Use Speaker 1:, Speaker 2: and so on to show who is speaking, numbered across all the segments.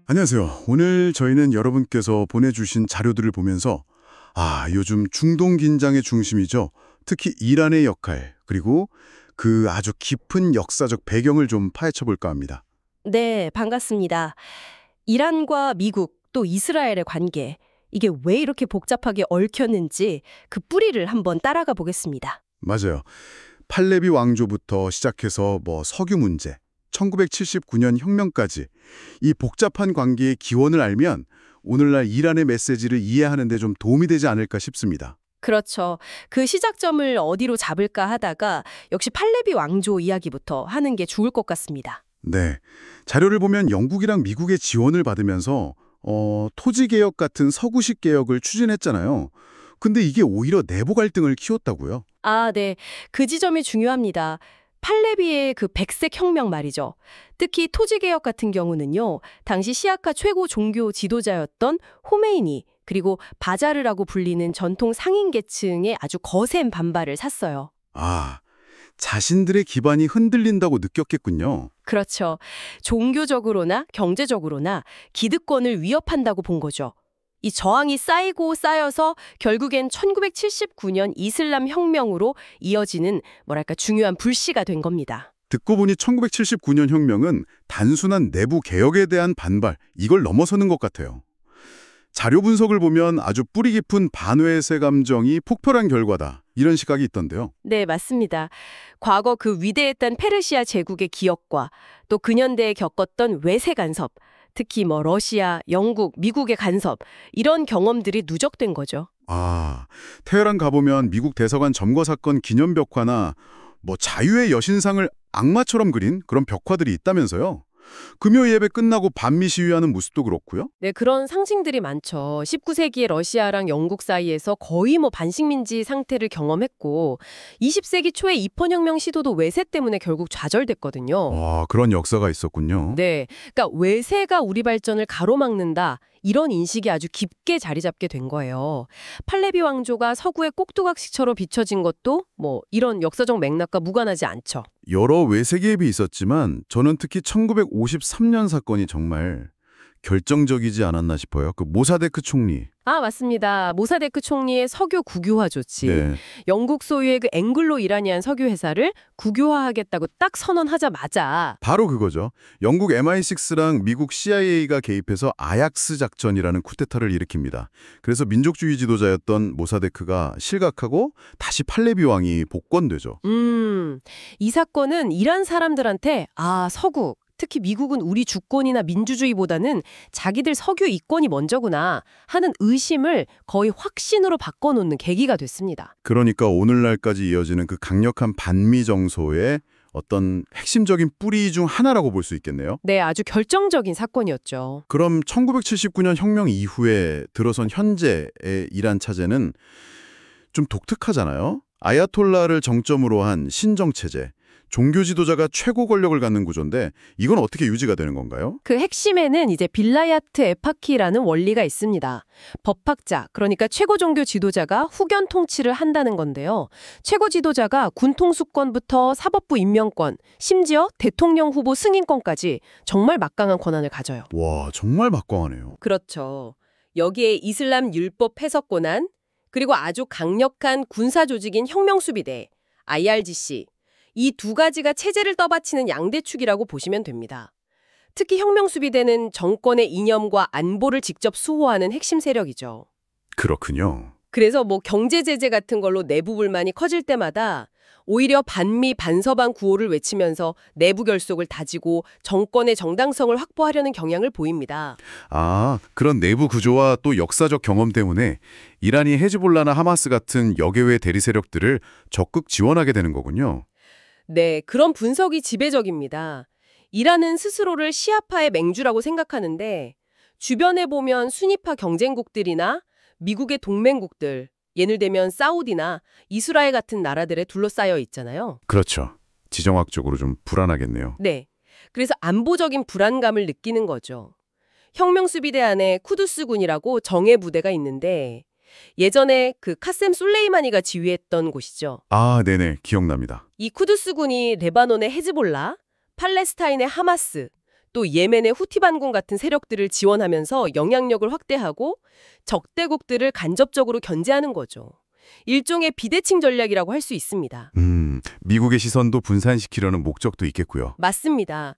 Speaker 1: 안녕하세요. 오늘 저희는 여러분께서 보내주신 자료들을 보면서 요즘 중동 긴장의 중심이죠. 특히 이란의 역할, 그리고 그 아주 깊은 역사적 배경을 좀 파헤쳐 볼까 합니다.
Speaker 2: 네, 반갑습니다. 이란과 미국 또 이스라엘의 관계, 이게 왜 이렇게 복잡하게 얽혔는지 그 뿌리를 한번 따라가 보겠습니다.
Speaker 1: 맞아요. 팔레비 왕조부터 시작해서 석유 문제, 1979년 혁명까지 이 복잡한 관계의 기원을 알면 오늘날 이란의 메시지를 이해하는 데 좀 도움이 되지 않을까 싶습니다.
Speaker 2: 그렇죠. 그 시작점을 어디로 잡을까 하다가 역시 팔레비 왕조 이야기부터 하는 게 좋을 것 같습니다.
Speaker 1: 네. 자료를 보면 영국이랑 미국의 지원을 받으면서 토지개혁 같은 서구식 개혁을 추진했잖아요. 근데 이게 오히려 내부 갈등을 키웠다고요?
Speaker 2: 네. 그 지점이 중요합니다. 팔레비의 그 백색 혁명 말이죠. 특히 토지개혁 같은 경우는요. 당시 시아카 최고 종교 지도자였던 호메이니 그리고 바자르라고 불리는 전통 상인 계층의 아주 거센 반발을 샀어요.
Speaker 1: 자신들의 기반이 흔들린다고 느꼈겠군요.
Speaker 2: 그렇죠. 종교적으로나 경제적으로나 기득권을 위협한다고 본 거죠. 이 저항이 쌓이고 쌓여서 결국엔 1979년 이슬람 혁명으로 이어지는 중요한 불씨가 된 겁니다.
Speaker 1: 듣고 보니 1979년 혁명은 단순한 내부 개혁에 대한 반발, 이걸 넘어서는 것 같아요. 자료 분석을 보면 아주 뿌리 깊은 반외세 감정이 폭발한 결과다. 이런 시각이 있던데요.
Speaker 2: 네, 맞습니다. 과거 그 위대했던 페르시아 제국의 기억과 또 근현대에 겪었던 외세 간섭, 특히 러시아, 영국, 미국의 간섭, 이런 경험들이 누적된 거죠.
Speaker 1: 테헤란 가보면 미국 대사관 점거 사건 기념 벽화나 자유의 여신상을 악마처럼 그린 그런 벽화들이 있다면서요. 금요 예배 끝나고 반미 시위하는 모습도 그렇고요.
Speaker 2: 네, 그런 상징들이 많죠. 19세기의 러시아랑 영국 사이에서 거의 반식민지 상태를 경험했고 20세기 초에 입헌혁명 시도도 외세 때문에 결국 좌절됐거든요.
Speaker 1: 그런 역사가 있었군요.
Speaker 2: 네, 그러니까 외세가 우리 발전을 가로막는다. 이런 인식이 아주 깊게 자리 잡게 된 거예요. 팔레비 왕조가 서구의 꼭두각시처럼 비춰진 것도 이런 역사적 맥락과 무관하지 않죠.
Speaker 1: 여러 외세 개입이 있었지만 저는 특히 1953년 사건이 정말 결정적이지 않았나 싶어요. 그 모사데크 총리.
Speaker 2: 맞습니다. 모사데크 총리의 석유 국유화 조치.
Speaker 1: 네.
Speaker 2: 영국 소유의 그 앵글로 이라니안 석유 회사를 국유화하겠다고 딱 선언하자마자
Speaker 1: 바로 그거죠. 영국 MI6랑 미국 CIA가 개입해서 아약스 작전이라는 쿠데타를 일으킵니다. 그래서 민족주의 지도자였던 모사데크가 실각하고 다시 팔레비 왕이 복권되죠.
Speaker 2: 이 사건은 이란 사람들한테 서구 특히 미국은 우리 주권이나 민주주의보다는 자기들 석유 이권이 먼저구나 하는 의심을 거의 확신으로 바꿔놓는 계기가 됐습니다.
Speaker 1: 그러니까 오늘날까지 이어지는 그 강력한 반미 정서의 어떤 핵심적인 뿌리 중 하나라고 볼 수 있겠네요.
Speaker 2: 네, 아주 결정적인 사건이었죠.
Speaker 1: 그럼 1979년 혁명 이후에 들어선 현재의 이란 차제는 좀 독특하잖아요. 아야톨라를 정점으로 한 신정체제. 종교 지도자가 최고 권력을 갖는 구조인데 이건 어떻게 유지가 되는 건가요?
Speaker 2: 그 핵심에는 이제 빌라야트 에파키라는 원리가 있습니다. 법학자, 그러니까 최고 종교 지도자가 후견 통치를 한다는 건데요. 최고 지도자가 군 통수권부터 사법부 임명권, 심지어 대통령 후보 승인권까지 정말 막강한 권한을 가져요.
Speaker 1: 와, 정말 막강하네요.
Speaker 2: 그렇죠. 여기에 이슬람 율법 해석 권한, 그리고 아주 강력한 군사 조직인 혁명수비대, IRGC, 이 두 가지가 체제를 떠받치는 양대축이라고 보시면 됩니다. 특히 혁명수비대는 정권의 이념과 안보를 직접 수호하는 핵심 세력이죠.
Speaker 1: 그렇군요.
Speaker 2: 그래서 경제 제재 같은 걸로 내부 불만이 커질 때마다 오히려 반미 반서방 구호를 외치면서 내부 결속을 다지고 정권의 정당성을 확보하려는 경향을 보입니다.
Speaker 1: 그런 내부 구조와 또 역사적 경험 때문에 이란이 헤즈볼라나 하마스 같은 역외 대리 세력들을 적극 지원하게 되는 거군요.
Speaker 2: 네, 그런 분석이 지배적입니다. 이란은 스스로를 시아파의 맹주라고 생각하는데 주변에 보면 순위파 경쟁국들이나 미국의 동맹국들, 예를 들면 사우디나 이스라엘 같은 나라들에 둘러싸여 있잖아요.
Speaker 1: 그렇죠. 지정학적으로 좀 불안하겠네요.
Speaker 2: 네, 그래서 안보적인 불안감을 느끼는 거죠. 혁명수비대 안에 쿠두스군이라고 정예 부대가 있는데 예전에 그 카셈 솔레이마니가 지휘했던 곳이죠.
Speaker 1: 아, 네네. 기억납니다.
Speaker 2: 이 쿠두스군이 레바논의 헤즈볼라, 팔레스타인의 하마스, 또 예멘의 후티 반군 같은 세력들을 지원하면서 영향력을 확대하고 적대국들을 간접적으로 견제하는 거죠. 일종의 비대칭 전략이라고 할 수 있습니다.
Speaker 1: 미국의 시선도 분산시키려는 목적도 있겠고요.
Speaker 2: 맞습니다.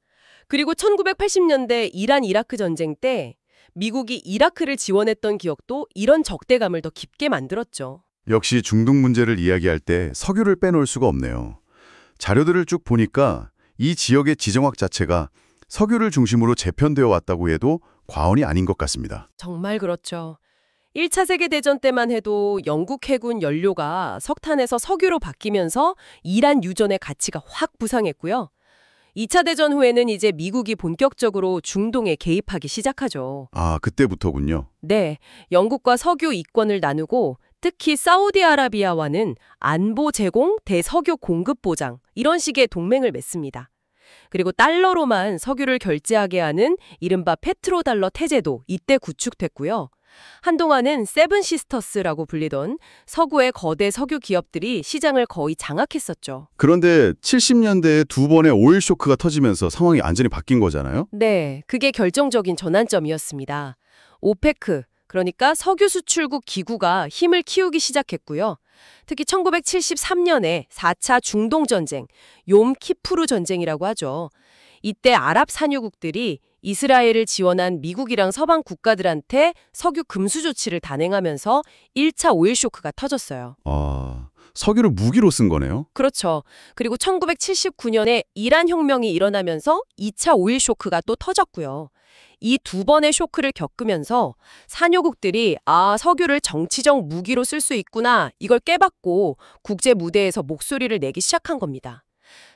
Speaker 2: 그리고 1980년대 이란-이라크 전쟁 때 미국이 이라크를 지원했던 기억도 이런 적대감을 더 깊게 만들었죠.
Speaker 1: 역시 중동 문제를 이야기할 때 석유를 빼놓을 수가 없네요. 자료들을 쭉 보니까 이 지역의 지정학 자체가 석유를 중심으로 재편되어 왔다고 해도 과언이 아닌 것 같습니다.
Speaker 2: 정말 그렇죠. 1차 세계대전 때만 해도 영국 해군 연료가 석탄에서 석유로 바뀌면서 이란 유전의 가치가 확 부상했고요. 2차 대전 후에는 이제 미국이 본격적으로 중동에 개입하기 시작하죠.
Speaker 1: 아, 그때부터군요.
Speaker 2: 네, 영국과 석유 이권을 나누고 특히 사우디아라비아와는 안보 제공, 대석유 공급 보장 이런 식의 동맹을 맺습니다. 그리고 달러로만 석유를 결제하게 하는 이른바 페트로달러 태제도 이때 구축됐고요. 한동안은 세븐 시스터스라고 불리던 서구의 거대 석유 기업들이 시장을 거의 장악했었죠.
Speaker 1: 그런데 70년대에 두 번의 오일 쇼크가 터지면서 상황이 완전히 바뀐 거잖아요?
Speaker 2: 네, 그게 결정적인 전환점이었습니다. 오페크, 그러니까 석유 수출국 기구가 힘을 키우기 시작했고요. 특히 1973년에 4차 중동전쟁, 욤 키푸르 전쟁이라고 하죠. 이때 아랍 산유국들이 이스라엘을 지원한 미국이랑 서방 국가들한테 석유 금수 조치를 단행하면서 1차 오일 쇼크가 터졌어요.
Speaker 1: 아, 석유를 무기로 쓴 거네요?
Speaker 2: 그렇죠. 그리고 1979년에 이란 혁명이 일어나면서 2차 오일 쇼크가 또 터졌고요. 이 두 번의 쇼크를 겪으면서 산유국들이 석유를 정치적 무기로 쓸 수 있구나 이걸 깨닫고 국제 무대에서 목소리를 내기 시작한 겁니다.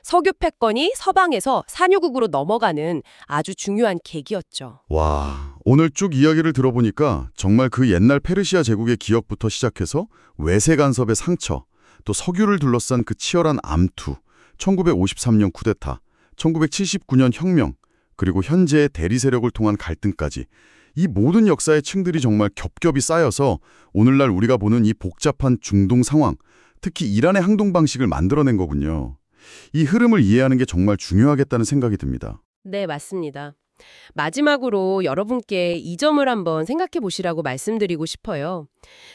Speaker 2: 석유 패권이 서방에서 산유국으로 넘어가는 아주 중요한 계기였죠.
Speaker 1: 와, 오늘 쭉 이야기를 들어보니까 정말 그 옛날 페르시아 제국의 기억부터 시작해서 외세 간섭의 상처, 또 석유를 둘러싼 그 치열한 암투, 1953년 쿠데타, 1979년 혁명, 그리고 현재의 대리 세력을 통한 갈등까지 이 모든 역사의 층들이 정말 겹겹이 쌓여서 오늘날 우리가 보는 이 복잡한 중동 상황, 특히 이란의 항동 방식을 만들어낸 거군요. 이 흐름을 이해하는 게 정말 중요하겠다는 생각이 듭니다.
Speaker 2: 네, 맞습니다. 마지막으로 여러분께 이 점을 한번 생각해 보시라고 말씀드리고 싶어요.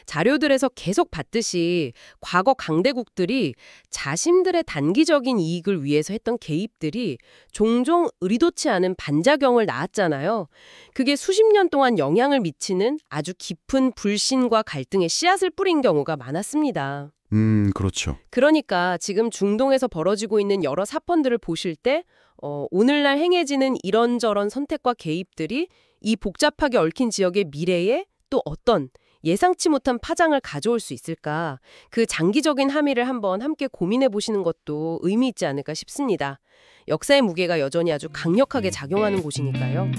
Speaker 2: 자료들에서 계속 봤듯이 과거 강대국들이 자신들의 단기적인 이익을 위해서 했던 개입들이 종종 의도치 않은 반작용을 낳았잖아요. 그게 수십 년 동안 영향을 미치는 아주 깊은 불신과 갈등의 씨앗을 뿌린 경우가 많았습니다.
Speaker 1: 그렇죠.
Speaker 2: 그러니까 지금 중동에서 벌어지고 있는 여러 사건들을 보실 때 오늘날 행해지는 이런저런 선택과 개입들이 이 복잡하게 얽힌 지역의 미래에 또 어떤 예상치 못한 파장을 가져올 수 있을까? 그 장기적인 함의를 한번 함께 고민해 보시는 것도 의미 있지 않을까 싶습니다. 역사의 무게가 여전히 아주 강력하게 작용하는 곳이니까요.